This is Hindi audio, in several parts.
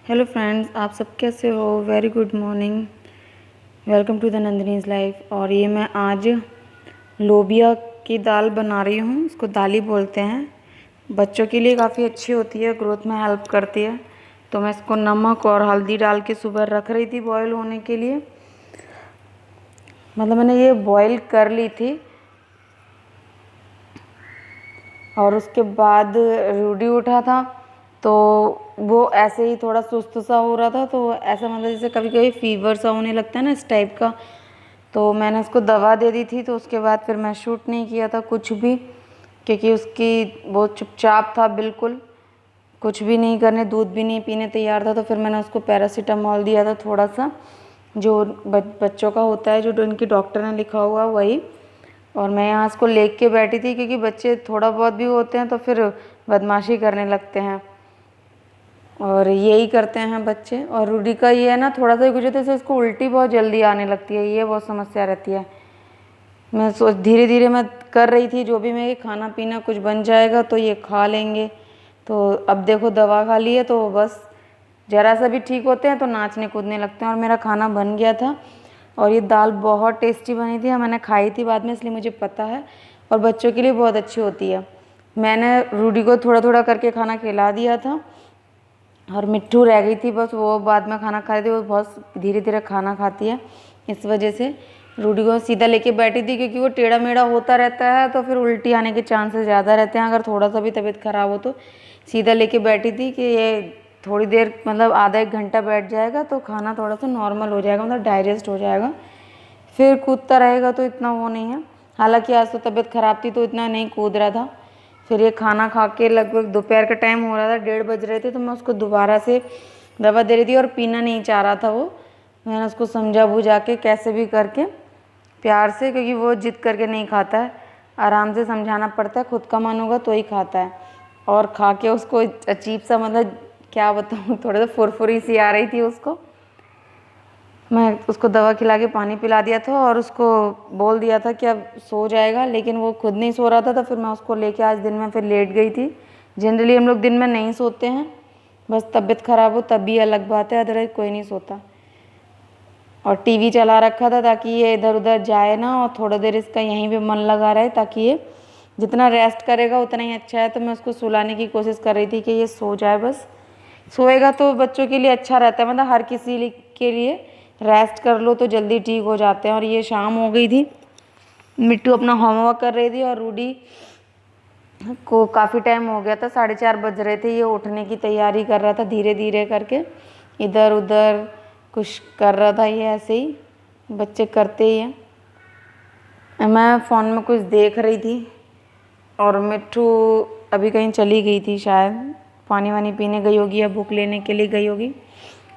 हेलो फ्रेंड्स, आप सब कैसे हो। Very good morning. Welcome to the Nandini's life. और ये मैं आज लोबिया की दाल बना रही हूँ। इसको दाली बोलते हैं। बच्चों के लिए काफ़ी अच्छी होती है, ग्रोथ में हेल्प करती है। तो मैं इसको नमक और हल्दी डाल के सुबह रख रही थी बॉईल होने के लिए। मतलब मैंने ये बॉईल कर ली थी और उसके बाद रूडी उठा था तो वो ऐसे ही थोड़ा सुस्त सा हो रहा था। तो ऐसा मतलब जैसे कभी कभी फीवर सा होने लगता है ना, इस टाइप का। तो मैंने उसको दवा दे दी थी। तो उसके बाद फिर मैं शूट नहीं किया था कुछ भी, क्योंकि उसकी वो चुपचाप था, बिल्कुल कुछ भी नहीं करने, दूध भी नहीं पीने तैयार था। तो फिर मैंने उसको पैरासीटामोल दिया था थोड़ा सा, जो बच्चों का होता है, जो इनकी डॉक्टर ने लिखा हुआ वही। और मैं यहाँ इसको लेके के बैठी थी, क्योंकि बच्चे थोड़ा बहुत भी होते हैं तो फिर बदमाशी करने लगते हैं, और यही करते हैं बच्चे। और रूडी का ये है ना, थोड़ा सा कुछ होता है इसको उल्टी बहुत जल्दी आने लगती है, ये बहुत समस्या रहती है। मैं सोच धीरे धीरे मैं कर रही थी, जो भी मैं खाना पीना कुछ बन जाएगा तो ये खा लेंगे। तो अब देखो दवा खा ली है तो बस ज़रा सा भी ठीक होते हैं तो नाचने कूदने लगते हैं। और मेरा खाना बन गया था और ये दाल बहुत टेस्टी बनी थी। मैंने खाई थी बाद में, इसलिए मुझे पता है। और बच्चों के लिए बहुत अच्छी होती है। मैंने रूडी को थोड़ा थोड़ा करके खाना खिला दिया था और मिट्ठू रह गई थी, बस वो बाद में खाना खा रही थी। वो बहुत धीरे धीरे खाना खाती है, इस वजह से रूडी को सीधा लेके बैठी थी, क्योंकि वो टेढ़ा मेढ़ा होता रहता है तो फिर उल्टी आने के चांसेस ज़्यादा रहते हैं अगर थोड़ा सा भी तबीयत ख़राब हो तो। सीधा लेके बैठी थी कि ये थोड़ी देर, मतलब आधा एक घंटा बैठ जाएगा तो खाना थोड़ा सा नॉर्मल हो जाएगा, मतलब डाइजेस्ट हो जाएगा। फिर कूदता रहेगा तो इतना वो नहीं है। हालांकि आज तो तबीयत ख़राब थी तो इतना नहीं कूद रहा था। फिर ये खाना खा के लगभग दोपहर का टाइम हो रहा था, 1:30 बज रहे थे, तो मैं उसको दोबारा से दवा दे रही थी और पीना नहीं चाह रहा था वो। मैंने उसको समझा बुझा के कैसे भी करके प्यार से, क्योंकि वो जिद करके नहीं खाता है, आराम से समझाना पड़ता है, खुद का मन होगा तो ही खाता है। और खा के उसको अजीब सा, मतलब क्या बताऊँ, थोड़ा सा फुरफुरी सी आ रही थी उसको। मैं उसको दवा खिला के पानी पिला दिया था और उसको बोल दिया था कि अब सो जाएगा, लेकिन वो खुद नहीं सो रहा था। तो फिर मैं उसको लेके आज दिन में फिर लेट गई थी। जनरली हम लोग दिन में नहीं सोते हैं, बस तबीयत ख़राब हो तभी अलग बात है, अदरवाइज़ कोई नहीं सोता। और टीवी चला रखा था ताकि ये इधर उधर जाए ना, और थोड़ा देर इसका यहीं पे मन लगा रहे, ताकि ये जितना रेस्ट करेगा उतना ही अच्छा है। तो मैं उसको सुलाने की कोशिश कर रही थी कि ये सो जाए, बस सोएगा तो बच्चों के लिए अच्छा रहता है, मतलब हर किसी के लिए। रेस्ट कर लो तो जल्दी ठीक हो जाते हैं। और ये शाम हो गई थी, मिट्टू अपना होमवर्क कर रही थी और रूडी को काफ़ी टाइम हो गया था, 4:30 बज रहे थे। ये उठने की तैयारी कर रहा था, धीरे धीरे करके इधर उधर कुछ कर रहा था। ये ऐसे ही बच्चे करते ही हैं। मैं फ़ोन में कुछ देख रही थी और मिट्टू अभी कहीं चली गई थी, शायद पानी वानी पीने गई होगी या बुक लेने के लिए गई होगी।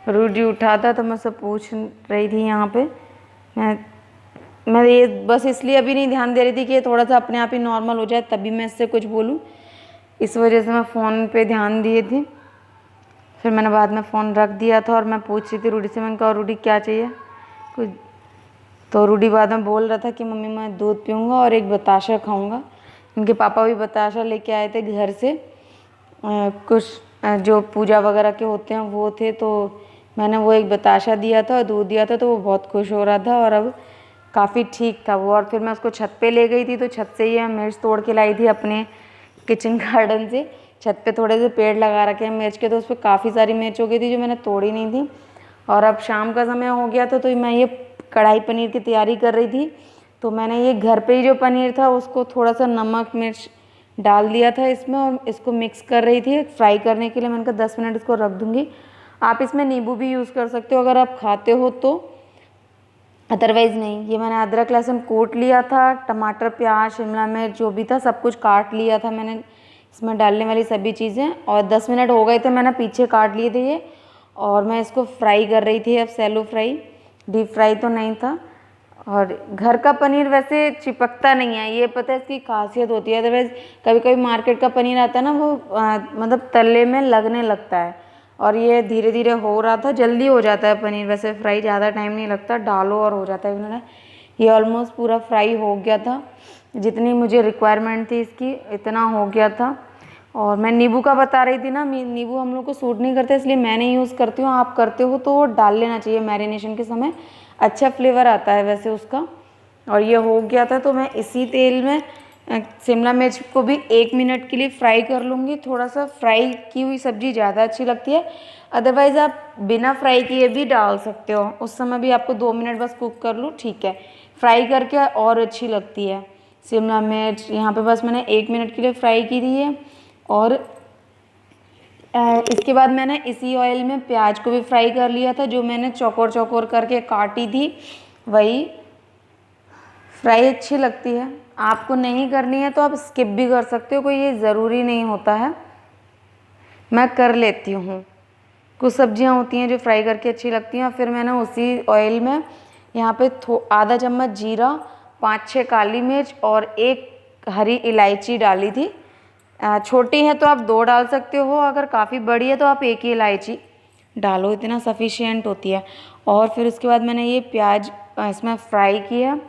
रूडी उठा था तो मैं सब पूछ रही थी यहाँ पे। मैं ये बस इसलिए अभी नहीं ध्यान दे रही थी कि ये थोड़ा सा अपने आप ही नॉर्मल हो जाए तभी मैं इससे कुछ बोलूँ, इस वजह से मैं फ़ोन पे ध्यान दिए थी। फिर मैंने बाद में फ़ोन रख दिया था और मैं पूछ रही थी रूडी से, मैंने कहा रूडी क्या चाहिए कुछ। तो रूडी बाद में बोल रहा था कि मम्मी मैं दूध पीऊँगा और एक बताशा खाऊँगा। उनके पापा भी बताशा लेके आए थे घर से, कुछ जो पूजा वगैरह के होते हैं वो थे। तो मैंने वो एक बताशा दिया था और दूध दिया था, तो वो बहुत खुश हो रहा था और अब काफ़ी ठीक था वो। और फिर मैं उसको छत पे ले गई थी, तो छत से ही मिर्च तोड़ के लाई थी अपने किचन गार्डन से। छत पे थोड़े से पेड़ लगा रखे हैं मिर्च के, तो उस पर काफ़ी सारी मिर्च हो गई थी जो मैंने तोड़ी नहीं थी। और अब शाम का समय हो गया था तो मैं ये कढ़ाई पनीर की तैयारी कर रही थी। तो मैंने ये घर पे ही जो पनीर था उसको थोड़ा सा नमक मिर्च डाल दिया था इसमें और इसको मिक्स कर रही थी फ्राई करने के लिए। मैंने कहा 10 मिनट इसको रख दूँगी। आप इसमें नींबू भी यूज़ कर सकते हो अगर आप खाते हो तो, अदरवाइज़ नहीं। ये मैंने अदरक लहसुन कूट लिया था, टमाटर प्याज शिमला मिर्च जो भी था सब कुछ काट लिया था मैंने, इसमें डालने वाली सभी चीज़ें। और 10 मिनट हो गए थे, मैंने पीछे काट लिए थे ये। और मैं इसको फ्राई कर रही थी, अब सैलो फ्राई, डीप फ्राई तो नहीं था। और घर का पनीर वैसे चिपकता नहीं है, ये पता है इसकी खासियत होती है। अदरवाइज़ कभी कभी मार्केट का पनीर आता है ना, वो मतलब तले में लगने लगता है। और ये धीरे धीरे हो रहा था, जल्दी हो जाता है पनीर वैसे फ्राई, ज़्यादा टाइम नहीं लगता, डालो और हो जाता है। उन्होंने ये ऑलमोस्ट पूरा फ्राई हो गया था, जितनी मुझे रिक्वायरमेंट थी इसकी इतना हो गया था। और मैं नींबू का बता रही थी ना, नींबू हम लोग को सूट नहीं करता, इसलिए मैं नहीं यूज़ करती हूँ। आप करते हो तो डाल लेना चाहिए मैरिनेशन के समय, अच्छा फ्लेवर आता है वैसे उसका। और ये हो गया था तो मैं इसी तेल में शिमला मिर्च को भी 1 मिनट के लिए फ्राई कर लूँगी। थोड़ा सा फ्राई की हुई सब्ज़ी ज़्यादा अच्छी लगती है, अदरवाइज़ आप बिना फ्राई किए भी डाल सकते हो, उस समय भी आपको 2 मिनट बस कुक कर लो, ठीक है। फ्राई करके और अच्छी लगती है शिमला मिर्च। यहाँ पे बस मैंने 1 मिनट के लिए फ्राई की थी है। और इसके बाद मैंने इसी ऑयल में प्याज को भी फ्राई कर लिया था, जो मैंने चौकोर चौकोर करके काटी थी, वही फ्राई अच्छी लगती है। आपको नहीं करनी है तो आप स्किप भी कर सकते हो, कोई ये ज़रूरी नहीं होता है। मैं कर लेती हूँ, कुछ सब्जियाँ होती हैं जो फ्राई करके अच्छी लगती हैं। फिर मैंने उसी ऑयल में यहाँ पे आधा चम्मच जीरा, 5-6 काली मिर्च और 1 हरी इलायची डाली थी। छोटी है तो आप 2 डाल सकते हो, अगर काफ़ी बड़ी है तो आप 1 ही इलायची डालो, इतना सफिशिएंट होती है। और फिर उसके बाद मैंने ये प्याज इसमें फ्राई किया।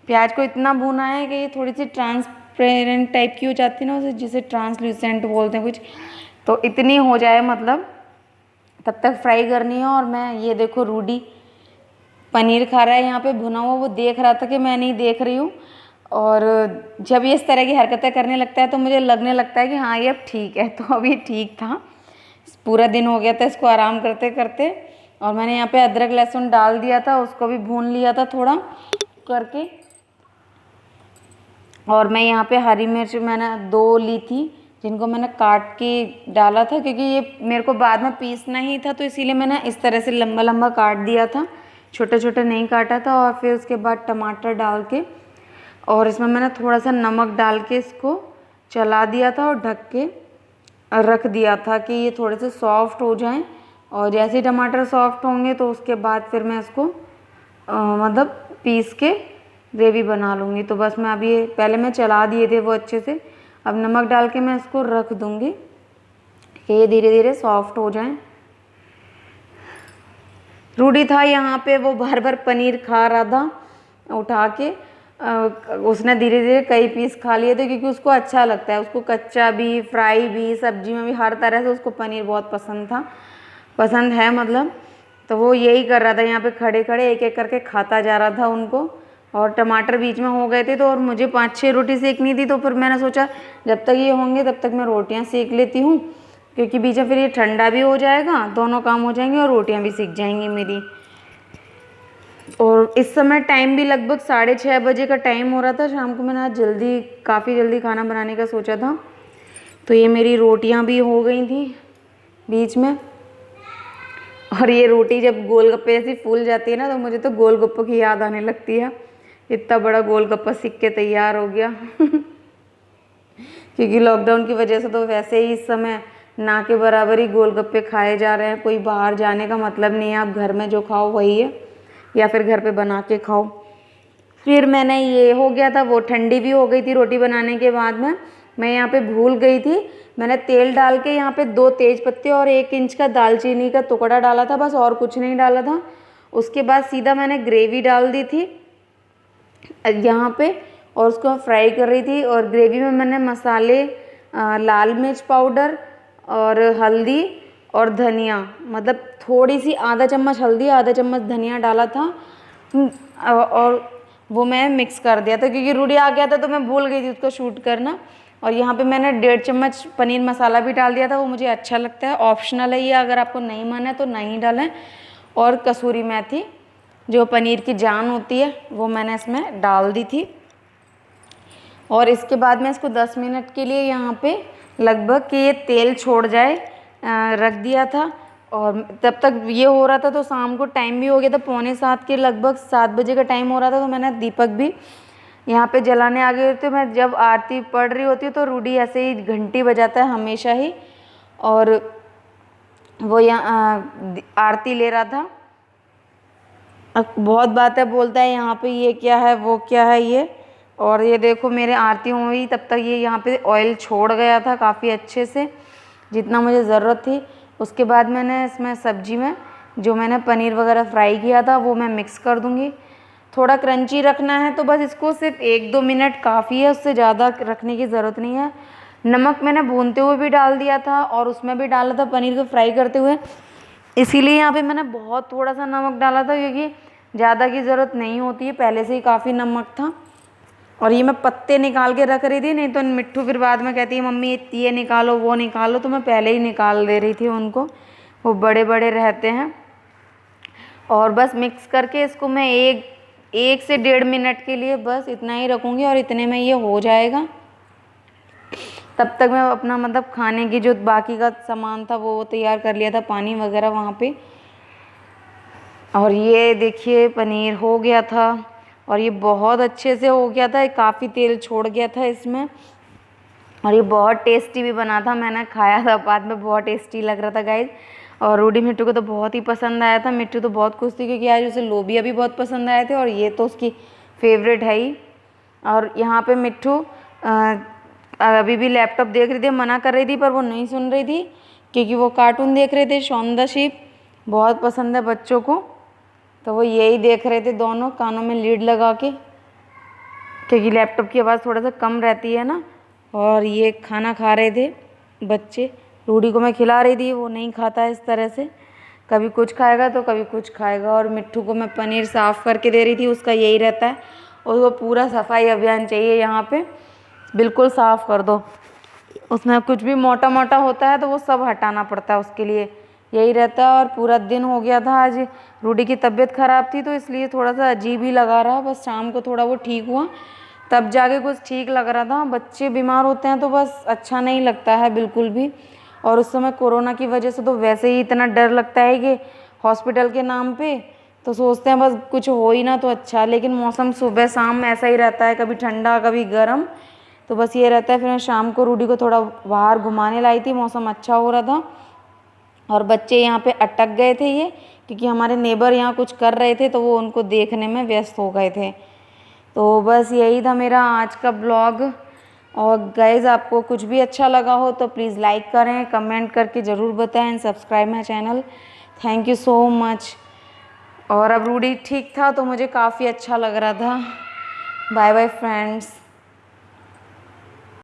प्याज को इतना भूना है कि ये थोड़ी सी ट्रांसपेरेंट टाइप की हो जाती है ना, उसे जिसे ट्रांसल्यूसेंट बोलते हैं कुछ, तो इतनी हो जाए मतलब, तब तक फ्राई करनी है। और मैं ये देखो रूडी पनीर खा रहा है यहाँ पे भुना हुआ, वो देख रहा था कि मैं नहीं देख रही हूँ। और जब ये इस तरह की हरकतें करने लगता है तो मुझे लगने लगता है कि हाँ ये अब ठीक है। तो अभी ठीक था, पूरा दिन हो गया था इसको आराम करते करते। और मैंने यहाँ पे अदरक लहसुन डाल दिया था, उसको भी भून लिया था थोड़ा करके। और मैं यहाँ पे हरी मिर्च मैंने 2 ली थी, जिनको मैंने काट के डाला था, क्योंकि ये मेरे को बाद में पीसना ही था, तो इसीलिए मैंने इस तरह से लंबा लंबा काट दिया था, छोटे छोटे नहीं काटा था। और फिर उसके बाद टमाटर डाल के, और इसमें मैंने थोड़ा सा नमक डाल के इसको चला दिया था और ढक के रख दिया था कि ये थोड़े से सॉफ्ट हो जाएं। और जैसे ही टमाटर सॉफ्ट होंगे तो उसके बाद फिर मैं इसको मतलब पीस के ग्रेवी बना लूँगी। तो बस मैं अभी पहले मैं चला दिए थे वो अच्छे से, अब नमक डाल के मैं इसको रख दूँगी कि ये धीरे धीरे सॉफ्ट हो जाएं। रूडी था यहाँ पे, वो भर भर पनीर खा रहा था उठा के, उसने धीरे धीरे कई पीस खा लिए थे, क्योंकि उसको अच्छा लगता है, उसको कच्चा भी, फ्राई भी, सब्जी में भी, हर तरह से उसको पनीर बहुत पसंद है मतलब। तो वो यही कर रहा था, यहाँ पे खड़े खड़े एक एक करके खाता जा रहा था उनको। और टमाटर बीच में हो गए थे तो, और मुझे 5-6 रोटी सेकनी थी, तो फिर मैंने सोचा जब तक ये होंगे तब तक मैं रोटियाँ सेक लेती हूँ, क्योंकि बीच में फिर ये ठंडा भी हो जाएगा, दोनों काम हो जाएंगे और रोटियाँ भी सीख जाएंगी मेरी। और इस समय टाइम भी लगभग 6:30 बजे का टाइम हो रहा था शाम को। मैंने आज काफ़ी जल्दी खाना बनाने का सोचा था। तो ये मेरी रोटियां भी हो गई थी बीच में। और ये रोटी जब गोलगप्पे जैसी फूल जाती है ना, तो मुझे तो गोलगप्पों की याद आने लगती है। इतना बड़ा गोलगप्पा सीख के तैयार हो गया क्योंकि लॉकडाउन की वजह से तो वैसे ही इस समय ना के बराबर ही गोलगप्पे खाए जा रहे हैं। कोई बाहर जाने का मतलब नहीं है, आप घर में जो खाओ वही है, या फिर घर पे बना के खाओ। फिर मैंने ये हो गया था, वो ठंडी भी हो गई थी रोटी बनाने के बाद में। मैं यहाँ पे भूल गई थी, मैंने तेल डाल के यहाँ पे 2 तेज पत्ते और 1 इंच का दालचीनी का टुकड़ा डाला था, बस, और कुछ नहीं डाला था। उसके बाद सीधा मैंने ग्रेवी डाल दी थी यहाँ पे, और उसको फ्राई कर रही थी। और ग्रेवी में मैंने मसाले, लाल मिर्च पाउडर और हल्दी और धनिया, मतलब थोड़ी सी, आधा चम्मच हल्दी, आधा चम्मच धनिया डाला था। और वो मैं मिक्स कर दिया था, क्योंकि रूडी आ गया था तो मैं भूल गई थी उसको शूट करना। और यहाँ पे मैंने 1.5 चम्मच पनीर मसाला भी डाल दिया था, वो मुझे अच्छा लगता है, ऑप्शनल है ये, अगर आपको नहीं मन है तो नहीं डालें। और कसूरी मेथी, जो पनीर की जान होती है, वो मैंने इसमें डाल दी थी। और इसके बाद मैं इसको 10 मिनट के लिए यहाँ पे लगभग कि ये तेल छोड़ जाए रख दिया था। और तब तक ये हो रहा था तो शाम को टाइम भी हो गया था, 6:45 के लगभग, 7 बजे का टाइम हो रहा था। तो मैंने दीपक भी यहाँ पे जलाने आ गए थे। मैं जब आरती पढ़ रही होती हूँ तो रूडी ऐसे ही घंटी बजाता है हमेशा ही, और वो यहाँ आरती ले रहा था। बहुत बातें बोलता है यहाँ पे, ये क्या है, वो क्या है ये। और ये देखो मेरे आरती हुई तब तक ये यहाँ पे ऑयल छोड़ गया था काफ़ी अच्छे से, जितना मुझे ज़रूरत थी। उसके बाद मैंने इसमें सब्जी में जो मैंने पनीर वगैरह फ्राई किया था वो मैं मिक्स कर दूँगी। थोड़ा क्रंची रखना है तो बस इसको सिर्फ 1-2 मिनट काफ़ी है, उससे ज़्यादा रखने की ज़रूरत नहीं है। नमक मैंने भूनते हुए भी डाल दिया था और उसमें भी डाला था पनीर को फ्राई करते हुए, इसीलिए यहाँ पे मैंने बहुत थोड़ा सा नमक डाला था, क्योंकि ज़्यादा की ज़रूरत नहीं होती है, पहले से ही काफ़ी नमक था। और ये मैं पत्ते निकाल के रख रही थी, नहीं तो मिट्ठू फिर बाद में कहती है मम्मी ये निकालो वो निकालो, तो मैं पहले ही निकाल दे रही थी उनको, वो बड़े बड़े रहते हैं। और बस मिक्स करके इसको मैं एक से 1.5 मिनट के लिए बस इतना ही रखूँगी और इतने में ये हो जाएगा। तब तक मैं अपना मतलब खाने की जो बाकी का सामान था वो तैयार कर लिया था, पानी वगैरह वहाँ पे। और ये देखिए पनीर हो गया था और ये बहुत अच्छे से हो गया था, काफ़ी तेल छोड़ गया था इसमें और ये बहुत टेस्टी भी बना था। मैंने खाया था बाद में, बहुत टेस्टी लग रहा था गाइज। और रूडी मिट्टू को तो बहुत ही पसंद आया था, मिट्टू तो बहुत खुश थी क्योंकि आज उसे लोबिया भी बहुत पसंद आए थे और ये तो उसकी फेवरेट है ही। और यहाँ पे मिट्टू अभी भी लैपटॉप देख रही थी, मना कर रही थी पर वो नहीं सुन रही थी क्योंकि वो कार्टून देख रहे थे, शॉन द शीप बहुत पसंद है बच्चों को, तो वो यही देख रहे थे दोनों कानों में लीड लगा के, क्योंकि लैपटॉप की आवाज़ थोड़ा सा कम रहती है ना। और ये खाना खा रहे थे बच्चे, रूडी को मैं खिला रही थी, वो नहीं खाता है इस तरह से, कभी कुछ खाएगा तो कभी कुछ खाएगा। और मिट्ठू को मैं पनीर साफ़ करके दे रही थी, उसका यही रहता है, और वो पूरा सफाई अभियान चाहिए यहाँ पे, बिल्कुल साफ़ कर दो, उसमें कुछ भी मोटा मोटा होता है तो वो सब हटाना पड़ता है उसके लिए, यही रहता है। और पूरा दिन हो गया था, आज रूडी की तबीयत ख़राब थी तो इसलिए थोड़ा सा अजीब ही लगा रहा, बस शाम को थोड़ा वो ठीक हुआ तब जाके कुछ ठीक लग रहा था। बच्चे बीमार होते हैं तो बस अच्छा नहीं लगता है बिल्कुल भी, और उस समय कोरोना की वजह से तो वैसे ही इतना डर लगता है कि हॉस्पिटल के नाम पे, तो सोचते हैं बस कुछ हो ही ना तो अच्छा, लेकिन मौसम सुबह शाम ऐसा ही रहता है, कभी ठंडा कभी गर्म, तो बस ये रहता है। फिर मैं शाम को रूडी को थोड़ा बाहर घुमाने लाई थी, मौसम अच्छा हो रहा था और बच्चे यहाँ पे अटक गए थे ये, क्योंकि हमारे नेबर यहाँ कुछ कर रहे थे तो वो उनको देखने में व्यस्त हो गए थे। तो बस यही था मेरा आज का ब्लॉग। और गाइज़ आपको कुछ भी अच्छा लगा हो तो प्लीज़ लाइक करें, कमेंट करके ज़रूर बताएं, subscribe my channel. Thank you so much. और अब रूडी ठीक था तो मुझे काफ़ी अच्छा लग रहा था। Bye bye friends.